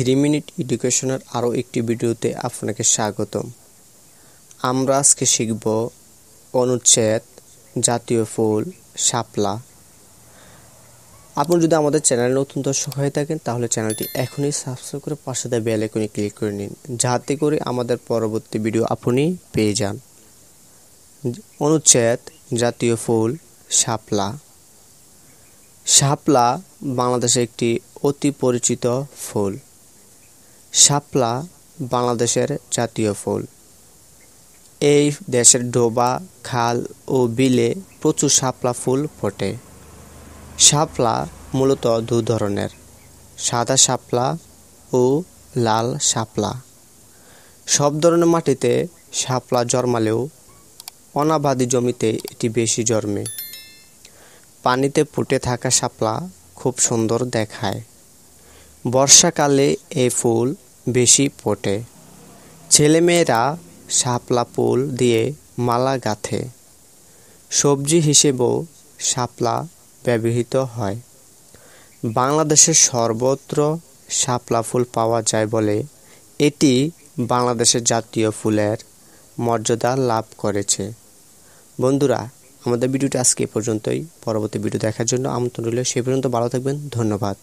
3 minute এডুকেশনের আরও একটি ভিডিওতে আপনাকে স্বাগতম। আমরা আজকে শিখব অনুচ্ছেদ, জাতীয় ফুল, শাপলা। আপনি যদি আমাদের চ্যানেলে নতুন দর্শক হয়ে থাকেন তাহলে চ্যানেলটি এখনই সাবস্ক্রাইব করে পাশে দেওয়া বেল আইকনে ক্লিক করে নিন, যাতে করে আমাদের পরবর্তী ভিডিও আপনি পেয়ে যান। অনুচ্ছেদ, জাতীয় ফুল, শাপলা। শাপলা বাংলাদেশের একটি অতি পরিচিত ফুল। শাপলা বাংলাদেশের জাতীয় ফুল। এই দেশের ডোবা, খাল ও বিলে প্রচুর শাপলা ফুল ফোটে। শাপলা মূলত দু ধরনের, সাদা শাপলা ও লাল শাপলা। সব ধরনের মাটিতে শাপলা জন্মালেও অনাবাদি জমিতে এটি বেশি জন্মে। পানিতে ফুটে থাকা শাপলা খুব সুন্দর দেখায়। বর্ষাকালে এই ফুল বেশি ফোটে। ছেলেমেয়েরা শাপলা ফুল দিয়ে মালা গাঁথে। সবজি হিসেবেও শাপলা ব্যবহৃত হয়। বাংলাদেশের সর্বত্র শাপলা ফুল পাওয়া যায় বলে এটি বাংলাদেশের জাতীয় ফুলের মর্যাদা লাভ করেছে। বন্ধুরা, আমাদের ভিডিওটি আজকে এ পর্যন্তই। পরবর্তী ভিডিও দেখার জন্য আমন্ত্রণ রইল। সে পর্যন্ত ভালো থাকবেন। ধন্যবাদ।